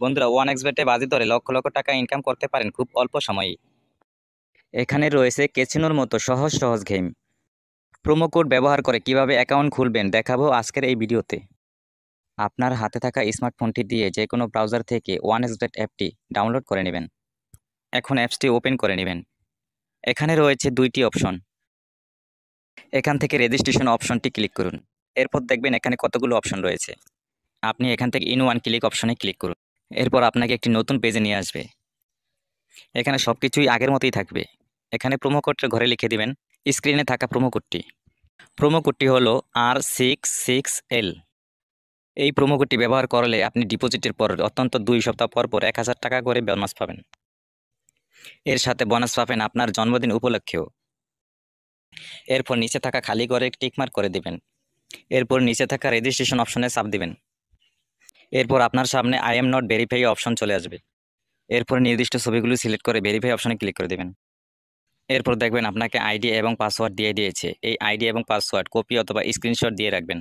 বন্ধুরা, one x বেটে বাজি ধরে লক্ষ লক্ষ টাকা ইনকাম করতে পারেন খুব অল্প সময়ে। এখানে রয়েছে ক্যাসিনোর মতো সহজ সহজ গেম। প্রোমো কোড ব্যবহার করে কিভাবে অ্যাকাউন্ট খুলবেন দেখাবো আজকের এই ভিডিওতে। আপনার হাতে থাকা স্মার্টফোনটি দিয়ে যে কোনো ব্রাউজার থেকে ওয়ান এক্স বেট অ্যাপটি ডাউনলোড করে নেবেন। এখন অ্যাপসটি ওপেন করে নেবেন। এখানে রয়েছে দুইটি অপশন। এখান থেকে রেজিস্ট্রেশন অপশনটি ক্লিক করুন। এরপর দেখবেন এখানে কতগুলো অপশন রয়েছে। আপনি এখান থেকে ইন ওয়ান ক্লিক অপশনে ক্লিক করুন। এরপর আপনাকে একটি নতুন পেজে নিয়ে আসবে। এখানে সবকিছুই আগের মতোই থাকবে। এখানে প্রোমো কোডটা ঘরে লিখে দিবেন। স্ক্রিনে থাকা প্রোমো কোডটি। প্রোমো কোডটি হলো R66L। এই প্রোমো কোডটি ব্যবহার করলে আপনি ডিপোজিটের পর অত্যন্ত 2 সপ্তাহ পর পর 1000 টাকা করে বোনাস পাবেন। এর সাথে বোনাস পাবেন আপনার জন্মদিন উপলক্ষেও। এরপর নিচে থাকা খালি ঘরে টিকমার্ক করে দিবেন। এরপর নিচে থাকা রেজিস্ট্রেশন অপশনে চাপ দিবেন। এরপর আপনার সামনে I am not verify option চলে আসবে। এরপর নির্দিষ্ট ছবিগুলো সিলেক্ট করে ভেরিফাই অপশনে ক্লিক করে দেবেন। এরপর দেখবেন আপনাকে আইডি এবং পাসওয়ার্ড দিয়ে দিয়েছে। এই আইডি এবং পাসওয়ার্ড কপি অথবা স্ক্রিনশট দিয়ে রাখবেন।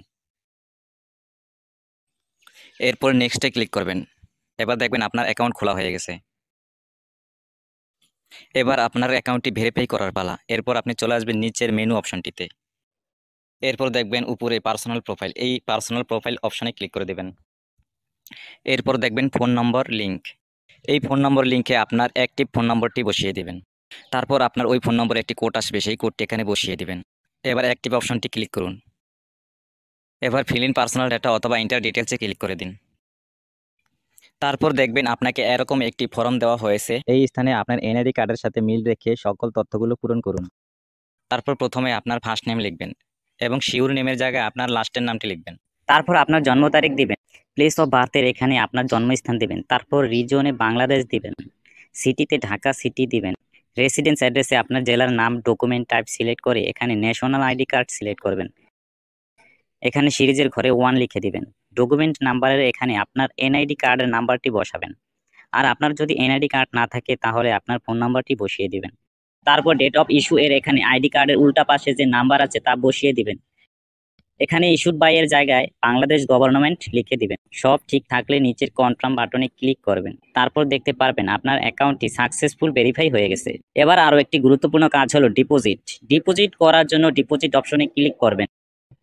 এরপর নেক্সটে ক্লিক করবেন। এবার দেখবেন আপনার অ্যাকাউন্ট খোলা হয়ে গেছে। এবার আপনার অ্যাকাউন্টটি ভেরিফাই করার পালা। এরপর আপনি চলে আসবেন নিচের মেনু অপশনটিতে। এরপর দেখবেন উপরে পার্সোনাল প্রোফাইল। এই পার্সোনাল প্রোফাইল অপশনে ক্লিক করে দেবেন। এরপর দেখবেন ফোন নম্বর লিঙ্ক। এই ফোন নম্বর লিঙ্কে আপনার অ্যাক্টিভ ফোন নম্বরটি বসিয়ে দিবেন। তারপর আপনার ওই ফোন নম্বরে একটি কোড আসবে, সেই কোডটি এখানে বসিয়ে দিবেন। এবার অ্যাক্টিভ অপশনটি ক্লিক করুন। এবার ফিল ইন পার্সোনাল ডাটা অথবা এন্টার ডিটেলসে ক্লিক করে দিন। তারপর দেখবেন আপনাকে এরকম একটি ফর্ম দেওয়া হয়েছে। এই স্থানে আপনার এনআইডি কার্ডের সাথে মিল রেখে সকল তথ্যগুলো পূরণ করুন। তারপর প্রথমে আপনার ফার্স্ট নেম লিখবেন এবং শিওর নেমের জায়গায় আপনার লাস্টের নামটি লিখবেন। তারপর আপনার জন্ম তারিখ দিবেন। প্লেস অফ বার্থের এখানে আপনার জন্মস্থান দিবেন। তারপর রিজনে বাংলাদেশ দিবেন। সিটিতে ঢাকা সিটি দিবেন। রেসিডেন্স অ্যাড্রেসে আপনার জেলার নাম, ডকুমেন্ট টাইপ সিলেক্ট করে এখানে ন্যাশনাল আইডি কার্ড সিলেক্ট করবেন। এখানে সিরিজের ঘরে 1 লিখে দিবেন। ডকুমেন্ট নাম্বারের এখানে আপনার এনআইডি কার্ডের নাম্বারটি বসাবেন। আর আপনার যদি এনআইডি কার্ড না থাকে তাহলে আপনার ফোন নাম্বারটি বসিয়ে দিবেন। তারপর ডেট অফ ইস্যু এর এখানে আইডি কার্ডের উল্টা পাশে যে নাম্বার আছে তা বসিয়ে দিবেন। এখানে ইস্যুড বাই এর জায়গায় বাংলাদেশ গভর্নমেন্ট লিখে দিবেন। সব ঠিক থাকলে নিচের কনফার্ম বাটনে ক্লিক করবেন। তারপর দেখতে পারবেন আপনার অ্যাকাউন্টটি সাকসেসফুল ভেরিফাই হয়ে গেছে। এবার আরো একটি গুরুত্বপূর্ণ কাজ হলো ডিপোজিট। ডিপোজিট করার জন্য ডিপোজিট অপশনে ক্লিক করবেন।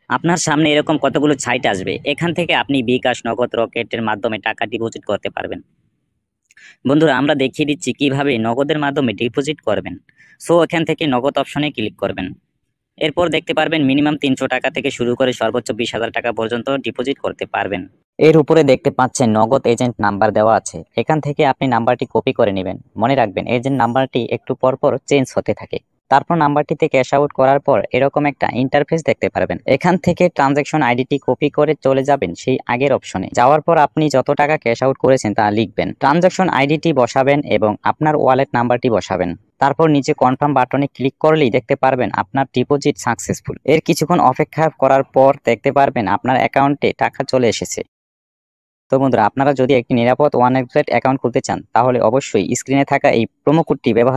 আপনার সামনে এরকম কতগুলো সাইট আসবে। এখান থেকে আপনি বিকাশ, নগদ, রকেটের মাধ্যমে টাকা ডিপোজিট করতে পারবেন। বন্ধুরা, আমরা দেখিয়ে দিচ্ছি কিভাবে নগদের মাধ্যমে ডিপোজিট করবেন। সো এখান থেকে নগদ অপশনে ক্লিক করবেন। এরপর দেখতে পারবেন মিনিমাম 300 টাকা থেকে শুরু করে সর্বোচ্চ 20,000 টাকা পর্যন্ত ডিপোজিট করতে পারবেন। এর উপরে দেখতে পাচ্ছেন নগদ এজেন্ট নাম্বার দেওয়া আছে। এখান থেকে আপনি নাম্বারটি কপি করে নেবেন। মনে রাখবেন এজেন্ট নাম্বারটি একটু পরপর চেঞ্জ হতে থাকে। তারপর নাম্বারটিতে ক্যাশ আউট করার পর এরকম একটা ইন্টারফেস দেখতে পারবেন। এখান থেকে ট্রানজ্যাকশন আইডিটি কপি করে চলে যাবেন সেই আগের অপশনে। যাওয়ার পর আপনি যত টাকা ক্যাশ আউট করেছেন তা লিখবেন। ট্রানজ্যাকশন আইডিটি বসাবেন এবং আপনার ওয়ালেট নাম্বারটি বসাবেন। তারপর নিচে কনফার্ম বাটনে ক্লিক করলেই দেখতে পারবেন আপনার ডিপোজিট সাকসেসফুল। এর কিছুক্ষণ অপেক্ষা করার পর দেখতে পারবেন আপনার অ্যাকাউন্টে টাকা চলে এসেছে। তো বন্ধুরা, আপনারা যদি একটি নিরাপদ ওয়ান এক্স বেট অ্যাকাউন্ট খুলতে চান তাহলে অবশ্যই স্ক্রিনে থাকা এই প্রোমো কোডটি ব্যবহার